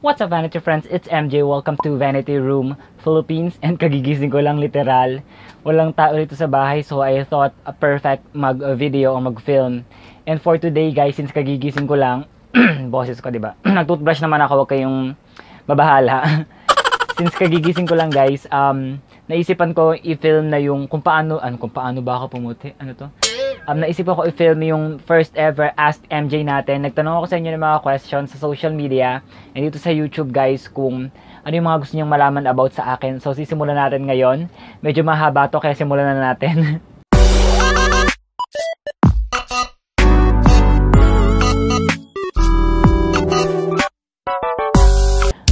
What's up, Vanity Friends? It's MJ. Welcome to Vanity Room, Philippines. And kagigising ko lang literal. Walang tao dito sa bahay, so I thought a perfect mag-video o mag-film. And for today, guys, since kagigising ko lang, boses ko, diba? Nag-toothbrush naman ako, huwag kayong mabahala. Since kagigising ko lang, guys, naisipan ko i-film na yung kung paano ba ako pumuti? Ano to? Naisipan ko i-film yung first ever Ask MJ natin. Nagtanong ako sa inyo ng mga questions sa social media and dito sa YouTube, guys, kung ano yung mga gusto nyong malaman about sa akin. So, sisimulan natin ngayon. Medyo mahaba to, kaya simulan na natin.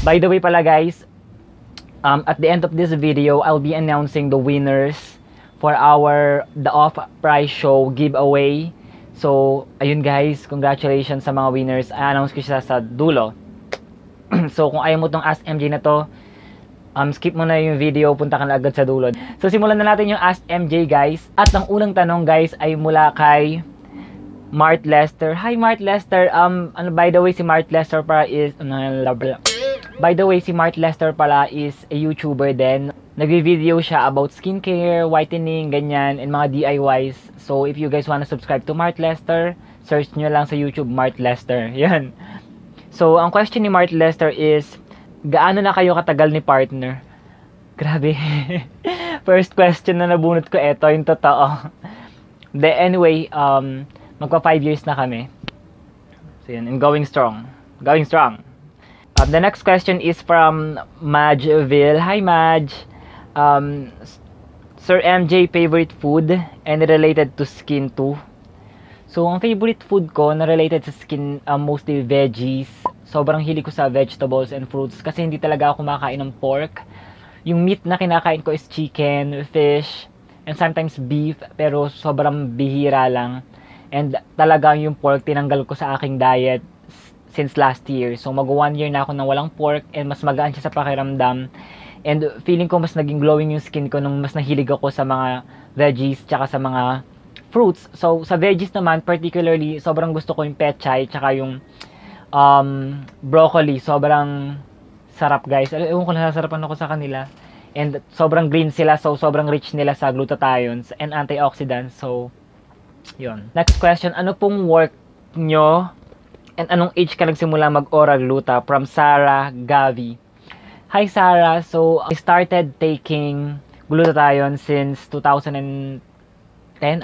By the way pala, guys, at the end of this video, I'll be announcing the winners for the off-price show giveaway. So, ayun guys, congratulations sa mga winners. I-announce ko siya sa dulo. So, kung ayaw mo tong Ask MJ na to, skip mo na yung video, punta ka na agad sa dulo. So, simulan na natin yung Ask MJ, guys. At ang unang tanong, guys, ay mula kay Mart Lester. Hi, Mart Lester. By the way, si Mart Lester pala is a YouTuber din. Nagvi-video siya about skincare, whitening, ganyan, and mga DIYs. So, if you guys wanna subscribe to Mart Lester, search nyo lang sa YouTube, Mart Lester. Yan. So, ang question ni Mart Lester is, gaano na kayo katagal ni partner? Grabe. First question na nabunot ko, eto yung totoo. Anyway, magpa 5 years na kami. So, yan, and going strong. Going strong. The next question is from Majville. Hi, Maj. Sir MJ, favorite food and related to skin too. So, ang favorite food ko na related sa skin, mostly veggies. Sobrang hilig ko sa vegetables and fruits kasi hindi talaga ako kumakain ng pork. Yung meat na kinakain ko is chicken, fish, and sometimes beef, pero sobrang bihira lang. And talaga yung pork tinanggal ko sa aking diet since last year. So, mag 1 year na ako nang walang pork and mas magaan siya sa pakiramdam. And feeling ko mas naging glowing yung skin ko nung mas nahilig ako sa mga veggies tsaka sa mga fruits. So, sa veggies naman, particularly, sobrang gusto ko yung pechay tsaka yung broccoli. Sobrang sarap, guys. Ewan ko, nasasarapan ako sa kanila. And sobrang green sila, so sobrang rich nila sa glutathiones and antioxidants. So, yun. Next question, ano pong work nyo and anong age ka nagsimula mag-oral gluta? From Sarah Gavi. Hi Sarah, so I started taking glutathione since 2010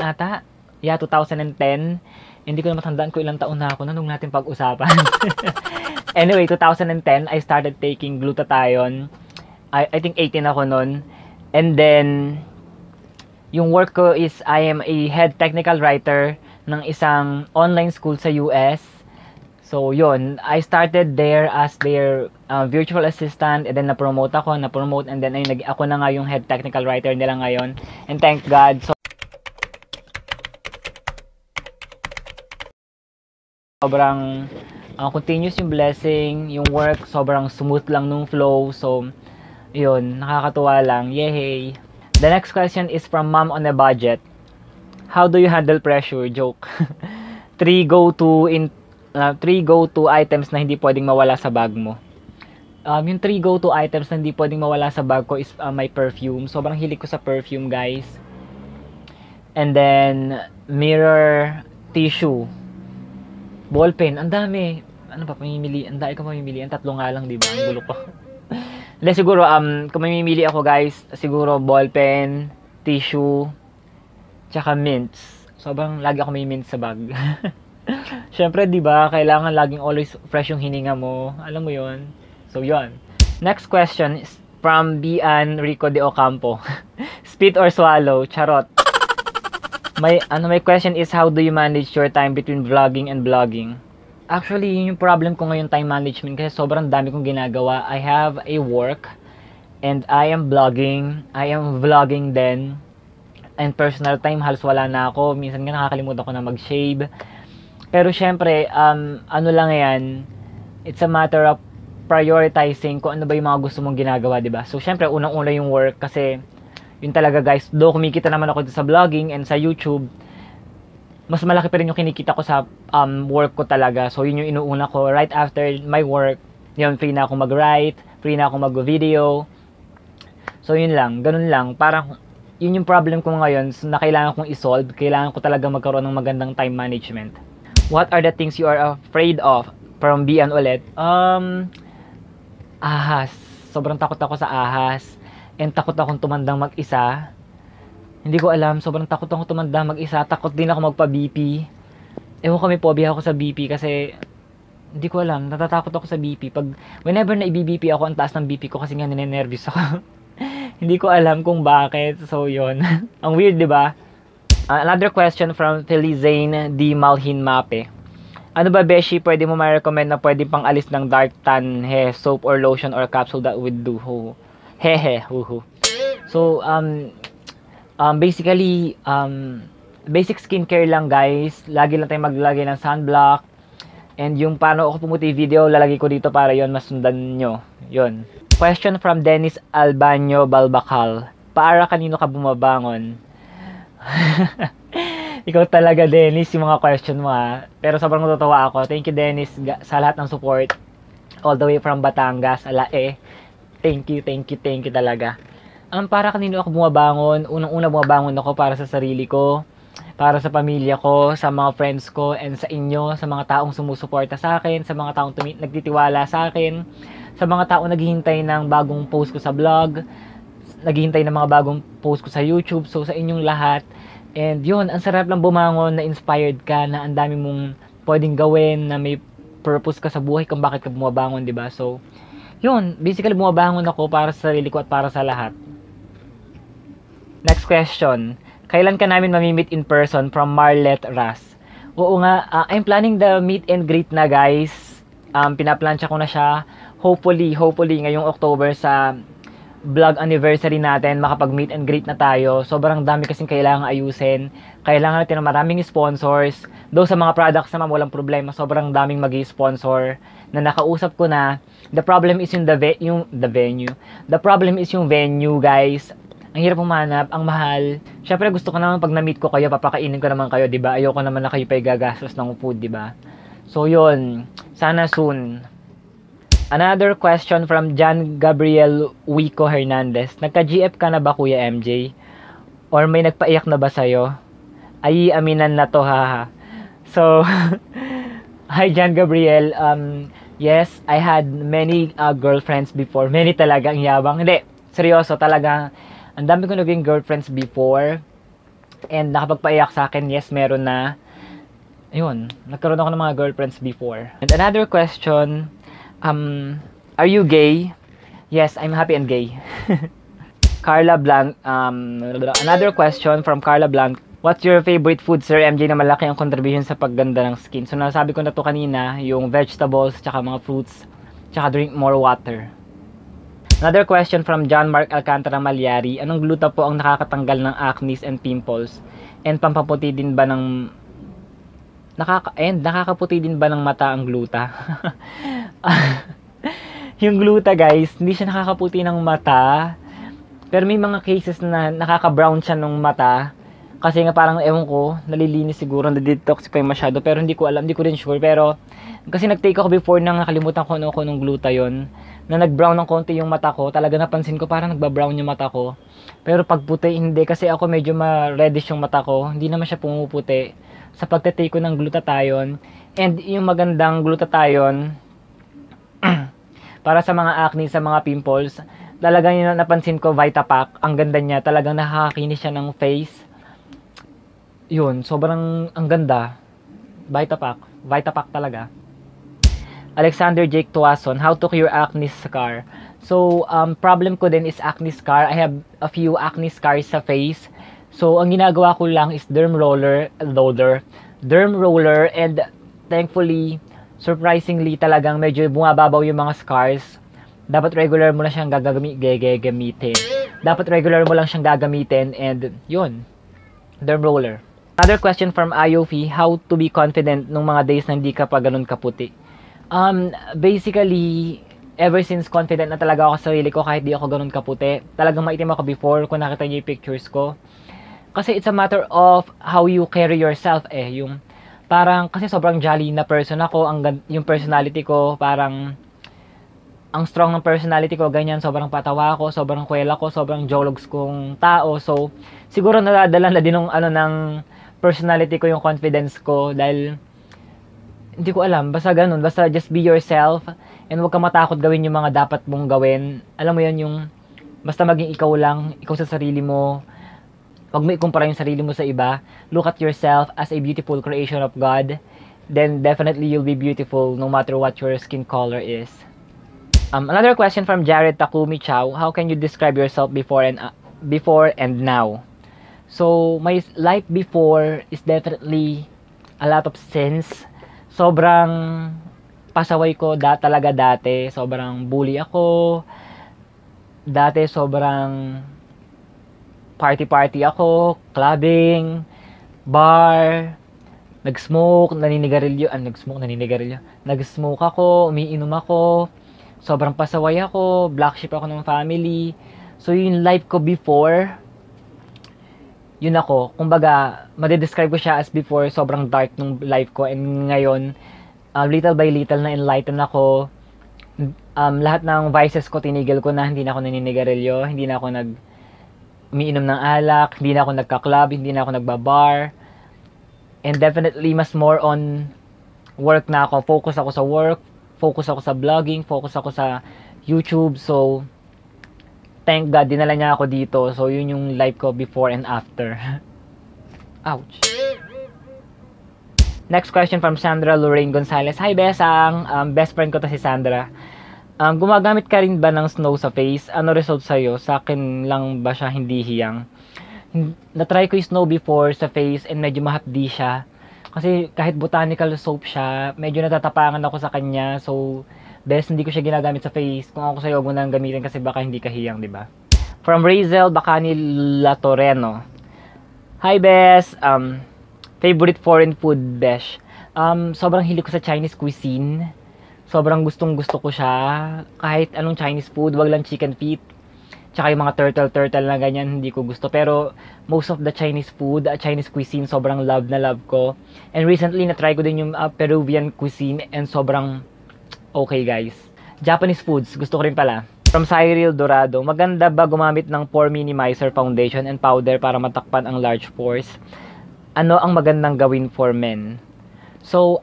ata. Yeah, 2010. Hindi ko na matandaan ko ilang taon na ako na nung natin pag-usapan. Anyway, 2010, I started taking glutathione. I think 18 ako nun. And then, yung work ko is I am a head technical writer ng isang online school sa US. So, yun. I started there as their virtual assistant and then na-promote, and then ako na nga yung head technical writer nila ngayon. And thank God. So, sobrang continuous yung blessing, yung work, sobrang smooth lang nung flow. So, yun. Nakakatuwa lang. Yay! The next question is from Mom on a Budget. How do you handle pressure? Joke. 3 go-to items na hindi pwedeng mawala sa bag mo. Yung 3 go-to items na hindi pwedeng mawala sa bag ko is my perfume. Sobrang hilig ko sa perfume, guys. And then, mirror, tissue, ballpen. Ang dami. Ano pa pamimili? Ang dami ko pamimili. Ang 3 nga lang, di ba? Ang gulo ko. Hindi, siguro, kung mamimili ako, guys, siguro ballpen, tissue, tsaka mints. Sobrang lagi ako may mints sa bag. Siyempre, di ba, kailangan laging always fresh yung hininga mo. Alam mo yon. So, yon. Next question is from Bian Rico de Ocampo. Spit or swallow? Charot. My question is, how do you manage your time between vlogging and blogging? Actually, yun yung problem ko ngayon, time management, kasi sobrang dami kong ginagawa. I have a work, and I am blogging. I am vlogging din. And personal time, halos wala na ako. Minsan nga nakakalimutan ko na mag-shave. Pero syempre, ano lang yan, it's a matter of prioritizing kung ano ba yung mga gusto mong ginagawa, diba? So syempre, unang-una yung work kasi yun talaga, guys, though kumikita naman ako sa vlogging and sa YouTube, mas malaki pa rin yung kinikita ko sa work ko talaga. So, yun yung inuuna ko. Right after my work Yun, free na akong mag-write, free na akong mag-video. So, yun lang, ganun lang. Parang, yun yung problem ko ngayon na kailangan kong isolve. Kailangan ko talaga magkaroon ng magandang time management. What are the things you are afraid of? From Bian ulit. Ahas. Sobrang takot ako sa ahas. And takot akong tumandang mag-isa. Hindi ko alam, sobrang takot akong tumandang mag-isa. Takot din ako magpa-BP. Ewan ko, may phobia ako sa BP kasi hindi ko alam, natatakot ako sa BP. Whenever na i-BP ako, ang taas ng BP ko kasi nga ninenervous ako. Hindi ko alam kung bakit. So, yun. Ang weird, di ba? Another question from Felizane D. Malhin Mape. Ano ba, Beshi, pwede mo ma-recommend na pwede pang alis ng dark tan, soap or lotion or capsule that would do? Huhu. So, basically, basic skincare lang, guys. Lagi lang tayong maglagay ng sunblock. And yung paano ako pumuti video, lalagay ko dito para yon masundan nyo. Yon. Question from Dennis Albanyo Balbacal. Para kanino ka bumabangon? Ikaw talaga, Dennis, yung mga question mo ha. Pero sobrang natutuwa ako. Thank you, Dennis, sa lahat ng support. All the way from Batangas, Alae. Thank you talaga. Para kanino ako bumabangon? Unang-una bumabangon ako para sa sarili ko, para sa pamilya ko, sa mga friends ko, and sa inyo, sa mga taong sumusuporta sa akin, sa mga taong nagtitiwala sa akin, sa mga taong naghihintay ng bagong post ko sa vlog, naghihintay ng mga bagong post ko sa YouTube. So, sa inyong lahat. And yun, ang sarap lang bumangon na inspired ka, na ang dami mong pwedeng gawin, na may purpose ka sa buhay kung bakit ka bumabangon, di ba? So, yun, basically bumabangon ako para sa sarili ko at para sa lahat. Next question. Kailan ka namin mamimit in person? From Marlet Ras. Oo nga, I'm planning the meet and greet na, guys. Pinaplansya ko na siya. Hopefully, ngayong October sa vlog anniversary natin, makapag-meet and greet na tayo. Sobrang dami kasing kailangan ayusin. Kailangan natin ng maraming sponsors. Though sa mga products naman, walang problema. Sobrang daming magi-sponsor na nakausap ko na. The problem is yung the venue. The problem is yung venue, guys. Ang hirap humanap, ang mahal. Syempre gusto ko naman pag na-meet ko kayo, papakainin ko naman kayo, 'di ba? Ayoko naman na kayo pa gagastos ng food, 'di ba? So 'yun, sana soon. Another question from John Gabriel Wico Hernandez. Nagka-GF ka na ba, Kuya MJ? Or may nagpaiyak na ba sa'yo? Ay, aminan na to, haha. So, hi John Gabriel. Yes, I had many girlfriends before. Many talaga, ang yabang. Hindi, seryoso talaga. Ang dami ko naging girlfriends before. And nakapagpaiyak sa akin, yes, meron na. Ayun, nagkaroon ako ng mga girlfriends before. And another question, are you gay? Yes, I'm happy and gay. Carla Blanc, another question from Carla Blanc. What's your favorite food, Sir MJ, na malaki ang contribution sa pagganda ng skin? So, nasabi ko na to kanina, yung vegetables, tsaka mga fruits, tsaka drink more water. Another question from John Mark Alcantara Malyari. Anong gluta po ang nakakatanggal ng acne and pimples? And pampaputi din ba ng nakakaputi din ba ng mata ang gluta? Yung gluta, guys, hindi siya nakakaputi ng mata. Pero may mga cases na nakaka-brown siya ng mata. Kasi nga parang, ewan ko, nalilinis siguro, nadetoxify masyado. Pero hindi ko alam, hindi ko rin sure. Pero, kasi nag-take ako before nang nakalimutan ko ano nung gluta yon, na nag-brown ng konti yung mata ko. Talaga napansin ko, parang nagba-brown yung mata ko. Pero pag puti, hindi. Kasi ako medyo ma-reddish yung mata ko. Hindi naman siya pumuputi sa pagtatake ko ng glutathione. And yung magandang glutathione, para sa mga acne, sa mga pimples, talagang yun napansin ko, Vitapack, ang ganda niya. Talagang nakakakinis siya ng face. Yun, sobrang ang ganda. Vitapack talaga. Alexander Jake Tuason, how to cure acne scar? So, problem ko din is acne scar. I have a few acne scars sa face. So, ang ginagawa ko lang is derm roller, and thankfully, surprisingly talagang medyo bumababaw yung mga scars. Dapat regular mo lang siyang gagamitin. Dapat regular mo lang siyang gagamitin, and yun, derm roller. Another question from Ayofi, how to be confident nung mga days na hindi ka pa ganun kaputi? Basically, ever since confident na talaga ako sa sarili ko kahit di ako ganun kaputi. Talagang maitim ako before kung nakita niyo yung pictures ko. Kasi it's a matter of how you carry yourself yung parang kasi sobrang jolly na person ako, yung personality ko parang ang strong ng personality ko, ganyan, sobrang patawa ko, sobrang kwela ko, sobrang jologs kong tao. So, siguro nadadala na din ng ng personality ko yung confidence ko dahil hindi ko alam, basta ganun, basta just be yourself and huwag ka matakot gawin yung mga dapat mong gawin. Alam mo yun, yung basta maging ikaw lang, ikaw sa sarili mo, huwag mo ikumpara yung sarili mo sa iba. Look at yourself as a beautiful creation of God. Then definitely you'll be beautiful no matter what your skin color is. Another question from Jared Takumi Chow. How can you describe yourself before and now? So, my life before is definitely a lot of sins. Sobrang pasaway ko talaga dati. Sobrang bully ako. Dati sobrang party ako, clubbing, bar, nag-smoke ako, umiinom ako, sobrang pasaway ako, black sheep ako ng family. So yung life ko before, yun ako. Kumbaga, madedescribe ko siya as before, sobrang dark nung life ko. And ngayon, little by little na enlighten ako. Lahat ng vices ko tinigil ko na, hindi na ako naninigarilyo, hindi na ako umiinom ng alak, hindi na ako nagka-club, hindi na ako nagba-bar. And definitely, mas more on work na ako. Focus ako sa work, focus ako sa vlogging, focus ako sa YouTube. So, thank God, dinala niya ako dito. So, yun yung life ko before and after. Ouch. Next question from Sandra Lorraine Gonzalez. Hi, Besang. Best friend ko to si Sandra. Gumagamit ka rin ba ng snow sa face? Ano result sa'yo? Sa akin lang ba siya hindi hiyang? Na-try ko yung snow before sa face and medyo mahapdi siya. Kasi kahit botanical soap siya, medyo natatapangan ako sa kanya. So, best hindi ko siya ginagamit sa face. Kung ako sa'yo, huwag mo nang gamitin kasi baka hindi ka hiyang, di ba? From Razel Bacani Latoreno. Hi, Bes. Favorite foreign food, Besh? Sobrang hilig ko sa Chinese cuisine. Sobrang gustong-gusto ko siya. Kahit anong Chinese food, wag lang chicken feet. Tsaka yung mga turtle na ganyan, hindi ko gusto. Pero most of the Chinese food, Chinese cuisine, sobrang love na love ko. And recently, na-try ko din yung Peruvian cuisine and sobrang okay, guys. Japanese foods, gusto ko rin pala. From Cyril Dorado, maganda ba gumamit ng pore minimizer foundation and powder para matakpan ang large pores? Ano ang magandang gawin for men? So,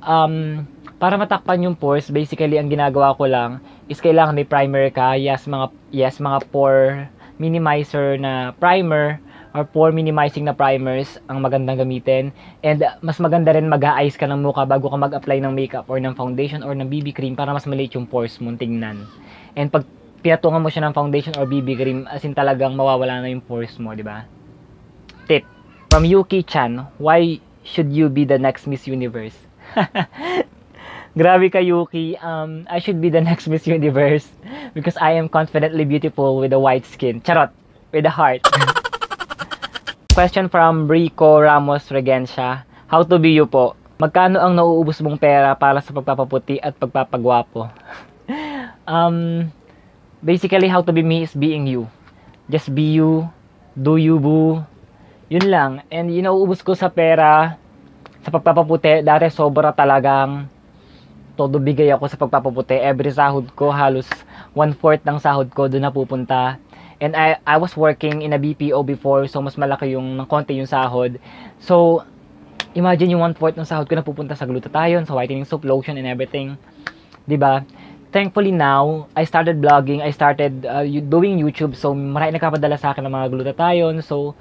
para matakpan yung pores, basically, ang ginagawa ko lang is kailangan may primer ka. Yes, mga pore minimizer na primer or pore minimizing na primers ang magandang gamitin. And mas maganda rin mag-a-ice ka ng mukha bago ka mag-apply ng makeup or ng foundation or ng BB cream para mas maliit yung pores mo tingnan. And pag pinatungan mo siya ng foundation or BB cream, as in talagang mawawala na yung pores mo, di ba? Tip from Yuki Chan, why should you be the next Miss Universe? Grabe ka, Yuki. I should be the next Miss Universe because I am confidently beautiful with a white skin. Charot! With a heart. Question from Rico Ramos Regencia. How to be you po? Magkano ang nauubos mong pera para sa pagpapaputi at pagpapagwapo? Basically, how to be me is being you. Just be you. Do you, boo. Yun lang. And yung nauubos ko sa pera, sa pagpapaputi, dati sobra talagang todo bigay ako sa pagpapaputi. Every sahod ko, halos 1/4 ng sahod ko doon napupunta. And I was working in a BPO before, so mas malaki ng konti yung sahod. So, imagine yung 1/4 ng sahod ko napupunta sa glutathione, sa whitening soap, lotion, and everything. Diba? Thankfully now, I started vlogging, I started doing YouTube, so marami nagpapadala sa akin ng mga glutathione. So,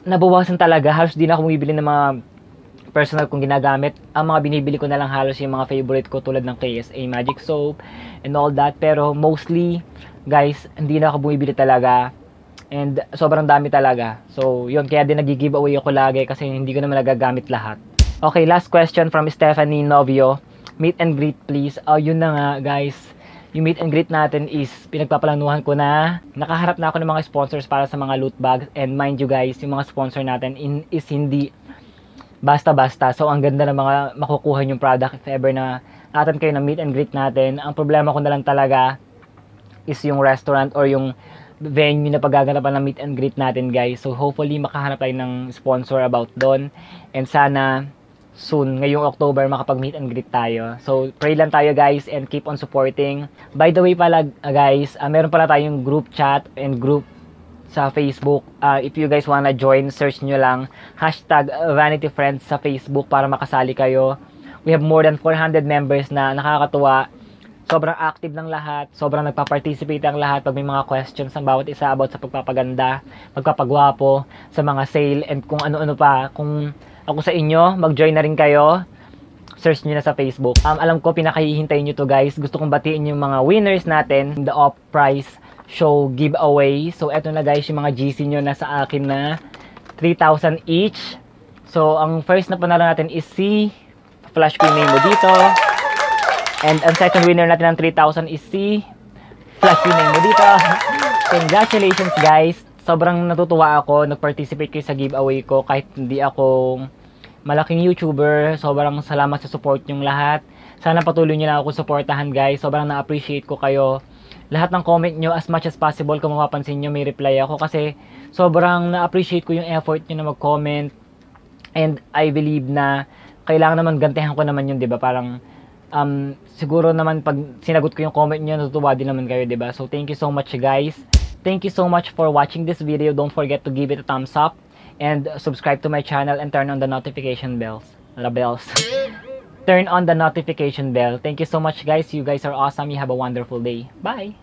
nabawasan talaga. Halos di na ako bumibili ng mga personal kong ginagamit. Ang mga binibili ko na lang halos yung mga favorite ko tulad ng KSA Magic Soap and all that. Pero mostly, guys, hindi na ako bumibili talaga. And sobrang dami talaga. So, yun. Kaya din nag-giveaway ako lagi kasi hindi ko naman nagagamit lahat. Okay, last question from Stephanie Novio. Meet and greet please. Yun na nga, guys. Yung meet and greet natin is pinagpaplanuhan ko na. Nakaharap na ako ng mga sponsors para sa mga loot bags. And mind you guys, yung mga sponsor natin is hindi basta-basta. So, ang ganda ng mga makukuha yung product if ever na natin kayo na meet and greet natin. Ang problema ko na lang talaga is yung restaurant or yung venue na paggaganapan ng meet and greet natin, guys. So, hopefully, makahanap tayo ng sponsor about doon. And sana, soon, ngayong October, makapag-meet and greet tayo. So, pray lang tayo guys and keep on supporting. By the way pala guys, meron pala tayong group chat and group sa Facebook. If you guys wanna join, search nyo lang hashtag Vanity Friends sa Facebook para makasali kayo. We have more than 400 members na, nakakatuwa. Sobrang active ng lahat, sobrang nagpa-participate ang lahat pag may mga questions ang bawat isa about sa pagpapaganda, pagpapagwapo, sa mga sale, and kung ano-ano pa. Kung ako sa inyo, mag-join na rin kayo. Search nyo na sa Facebook. Alam ko, pinakahihintay nyo to guys. Gusto kong batiin yung mga winners natin, the off-price show giveaway. So, eto na guys, yung mga GC nyo na sa akin na 3,000 each. So, ang first na panalo natin is si Flash Queen name mo dito. And ang second winner natin ng 3,000 is si Flash Queen name mo dito. Congratulations guys. Sobrang natutuwa ako. Nag-participate kayo sa giveaway ko kahit hindi ako malaking YouTuber. Sobrang salamat sa support nyong lahat. Sana patuloy nyo lang ako supportahan guys. Sobrang na-appreciate ko kayo. Lahat ng comment nyo as much as possible, kung mapapansin nyo may reply ako kasi sobrang na-appreciate ko yung effort nyo na mag-comment. And I believe na kailangan naman gantihan ko naman yun, 'di ba? Parang siguro naman pag sinagot ko yung comment niyo, natutuwa din naman kayo, 'di ba? So thank you so much guys. Thank you so much for watching this video. Don't forget to give it a thumbs up and subscribe to my channel and turn on the notification bells. Turn on the notification bell. Thank you so much guys. You guys are awesome. You have a wonderful day. Bye.